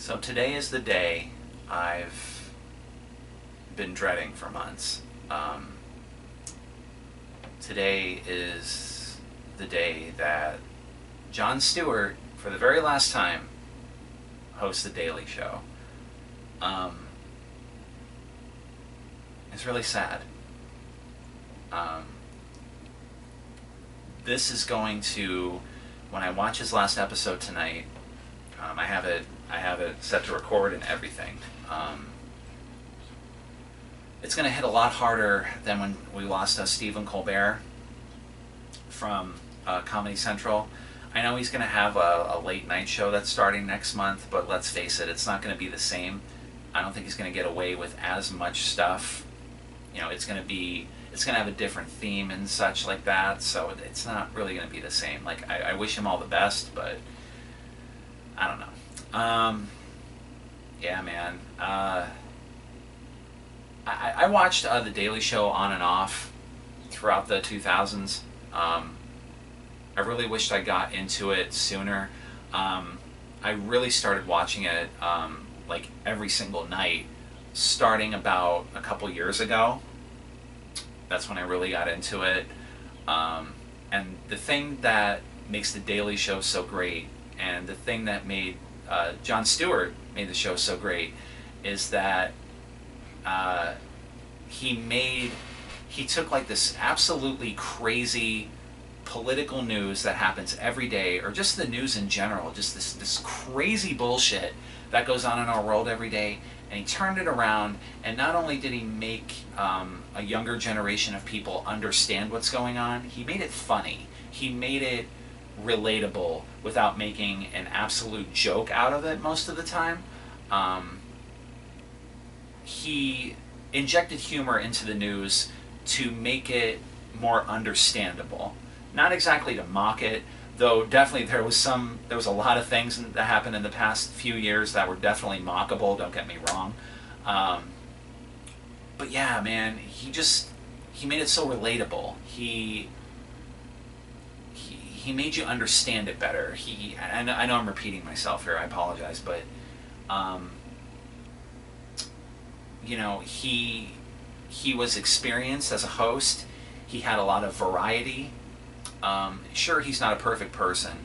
So today is the day I've been dreading for months. Today is the day that Jon Stewart, for the very last time, hosts The Daily Show. It's really sad. This is going to, when I watch his last episode tonight, I have it set to record and everything. It's going to hit a lot harder than when we lost Stephen Colbert from Comedy Central. I know he's going to have a late night show that's starting next month, but let's face it, it's not going to be the same. I don't think he's going to get away with as much stuff. You know, it's going to have a different theme and such like that, so it's not really going to be the same. Like, I wish him all the best, but I don't know. Yeah, man. I watched The Daily Show on and off throughout the 2000s. I really wished I got into it sooner. I really started watching it like every single night, starting about a couple years ago. That's when I really got into it. And the thing that makes The Daily Show so great, and the thing that made Jon Stewart made the show so great, is that he took like this absolutely crazy political news that happens every day, or just the news in general, just this crazy bullshit that goes on in our world every day, and he turned it around, and not only did he make a younger generation of people understand what's going on, he made it funny. He made it relatable without making an absolute joke out of it most of the time. He injected humor into the news to make it more understandable. Not exactly to mock it, though definitely there was a lot of things that happened in the past few years that were definitely mockable, don't get me wrong. But yeah, man, he made it so relatable. He made you understand it better. I know I'm repeating myself here, I apologize, but you know, he was experienced as a host. He had a lot of variety. Sure, he's not a perfect person.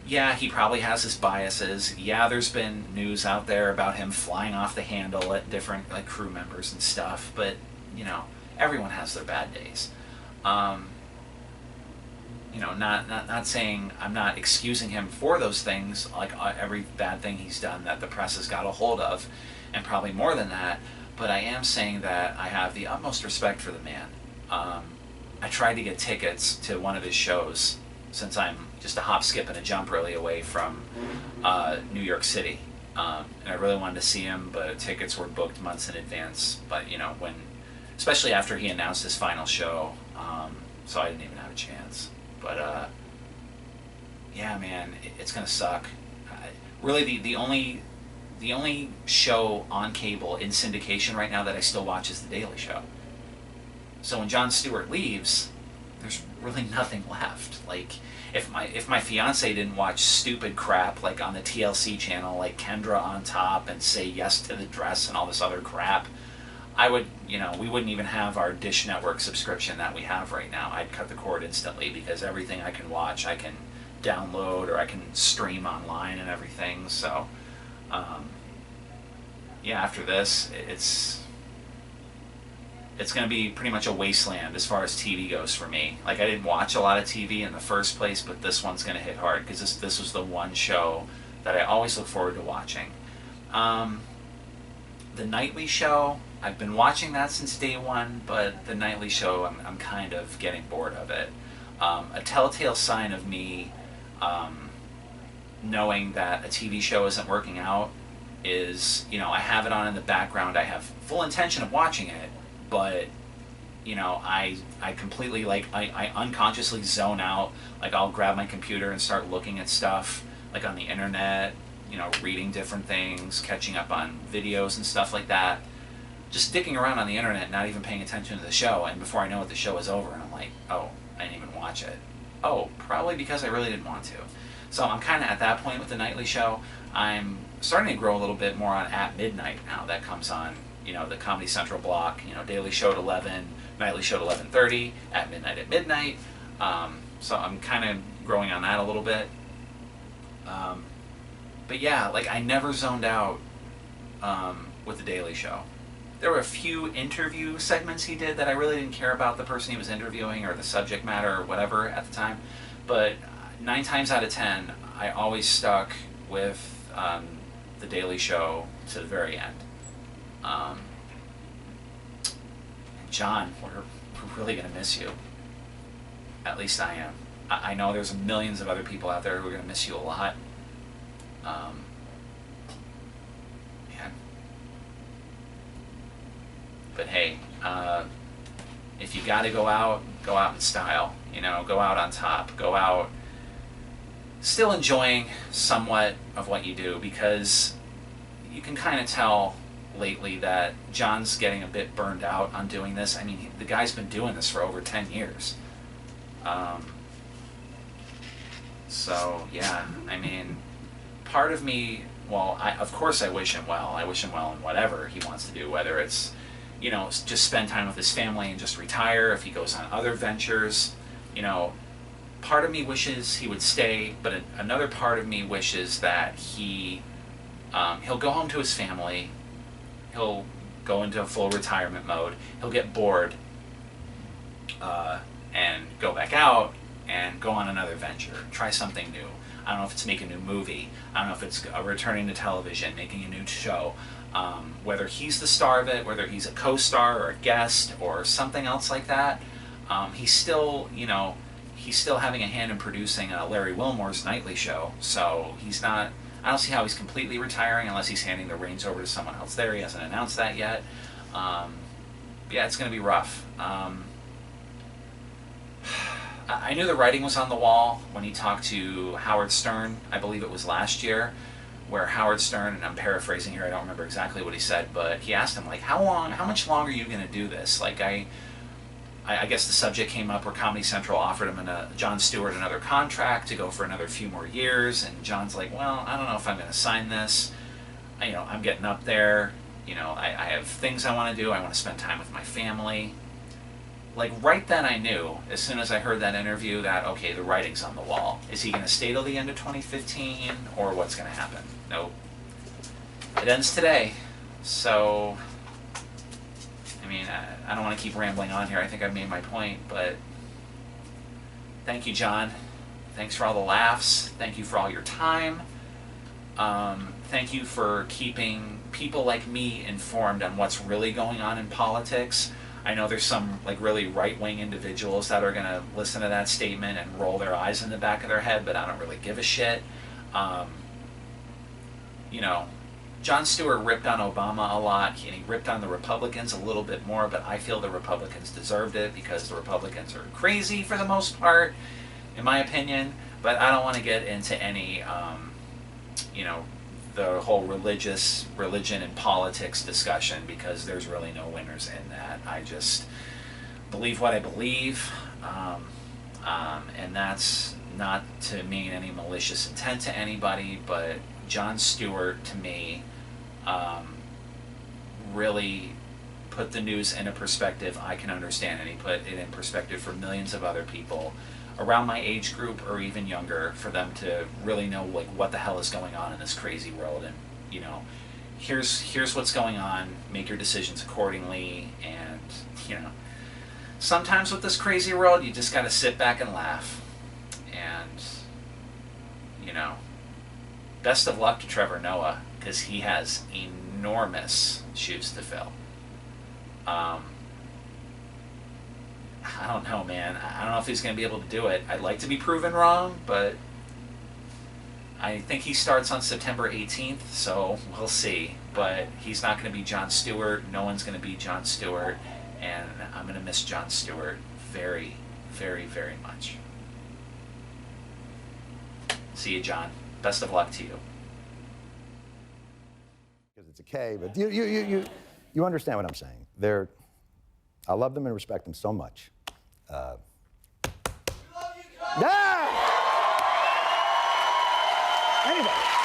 Yeah, he probably has his biases. Yeah, there's been news out there about him flying off the handle at different like crew members and stuff, but you know, everyone has their bad days. You know, not saying, I'm not excusing him for those things, like every bad thing he's done that the press has got a hold of, and probably more than that, but I am saying that I have the utmost respect for the man. I tried to get tickets to one of his shows, since I'm just a hop, skip, and a jump really away from New York City. And I really wanted to see him, but tickets were booked months in advance. But, you know, especially after he announced his final show, so I didn't even have a chance. But, yeah, man, it's going to suck. Really, the only show on cable in syndication right now that I still watch is The Daily Show. So when Jon Stewart leaves, there's really nothing left. Like, if my fiance didn't watch stupid crap like on the TLC channel, like Kendra on Top and Say Yes to the Dress and all this other crap, we wouldn't even have our Dish Network subscription that we have right now. I'd cut the cord instantly, because everything I can watch, I can download or I can stream online and everything. So, yeah, after this, it's going to be pretty much a wasteland as far as TV goes for me. Like, I didn't watch a lot of TV in the first place, but this one's going to hit hard, because this was the one show that I always look forward to watching. The Nightly Show, I've been watching that since day one, but the Nightly Show, I'm kind of getting bored of it. A telltale sign of me knowing that a TV show isn't working out is, you know, I have it on in the background, I have full intention of watching it, but, you know, I completely, like, I unconsciously zone out. Like, I'll grab my computer and start looking at stuff, like on the internet, you know, reading different things, catching up on videos and stuff like that. Just dicking around on the internet, not even paying attention to the show, and before I know it, the show is over, and I'm like, oh, I didn't even watch it. Oh, probably because I really didn't want to. So I'm kind of at that point with the Nightly Show. I'm starting to grow a little bit more on At Midnight now. That comes on, the Comedy Central block. Daily show at 11, nightly show at 11:30, At Midnight at midnight. So I'm kind of growing on that a little bit. But yeah, like I never zoned out with the Daily Show. There were a few interview segments he did that I really didn't care about the person he was interviewing or the subject matter or whatever at the time. But 9 times out of 10, I always stuck with the Daily Show to the very end. And Jon, we're really going to miss you. At least I am. I know there's millions of other people out there who are going to miss you a lot. Man. But hey, if you got to go out in style. Go out on top. Go out still enjoying somewhat of what you do, because you can kind of tell lately that Jon's getting a bit burned out on doing this. I mean, the guy's been doing this for over 10 years. So, yeah, I mean, part of me, well, of course I wish him well. I wish him well in whatever he wants to do, whether it's, just spend time with his family and just retire, if he goes on other ventures. Part of me wishes he would stay, but another part of me wishes that he'll go home to his family, he'll go into a full retirement mode, he'll get bored, and go back out and go on another venture, try something new. I don't know if it's make a new movie, I don't know if it's returning to television, making a new show, whether he's the star of it, whether he's a co-star or a guest or something else like that. He's still, he's still having a hand in producing Larry Wilmore's nightly show, so he's not, I don't see how he's completely retiring unless he's handing the reins over to someone else there. He hasn't announced that yet. Yeah, it's going to be rough. I knew the writing was on the wall when he talked to Howard Stern, I believe it was last year, where Howard Stern, and I'm paraphrasing here, I don't remember exactly what he said, but he asked him, like, how much longer are you going to do this? Like, I guess the subject came up where Comedy Central offered him Jon Stewart another contract to go for another few more years, and Jon's like, well, I don't know if I'm going to sign this. I'm getting up there. I have things I want to do. I want to spend time with my family. Like, right then I knew, as soon as I heard that interview, that, okay, the writing's on the wall. Is he going to stay till the end of 2015, or what's going to happen? Nope. It ends today, so... I mean, I don't want to keep rambling on here. I think I've made my point, but thank you, Jon. Thanks for all the laughs. Thank you for all your time. Thank you for keeping people like me informed on what's really going on in politics. I know there's some like really right-wing individuals that are going to listen to that statement and roll their eyes in the back of their head, but I don't really give a shit. Jon Stewart ripped on Obama a lot, and he ripped on the Republicans a little bit more, but I feel the Republicans deserved it because the Republicans are crazy for the most part, in my opinion. But I don't want to get into any, the whole religion and politics discussion, because there's really no winners in that. I just believe what I believe, and that's not to mean any malicious intent to anybody, but Jon Stewart, to me, really put the news in a perspective I can understand, and he put it in perspective for millions of other people around my age group or even younger, for them to really know like what the hell is going on in this crazy world, and here's what's going on, make your decisions accordingly. And sometimes with this crazy world you just gotta sit back and laugh, and best of luck to Trevor Noah, because he has enormous shoes to fill. I don't know, man. I don't know if he's going to be able to do it. I'd like to be proven wrong, but I think he starts on September 18th, so we'll see. But he's not going to be Jon Stewart. No one's going to be Jon Stewart, and I'm going to miss Jon Stewart very, very, very much. See you, Jon. Best of luck to you. Because it's a K, but you understand what I'm saying. I love them and respect them so much. Yeah! Anyway.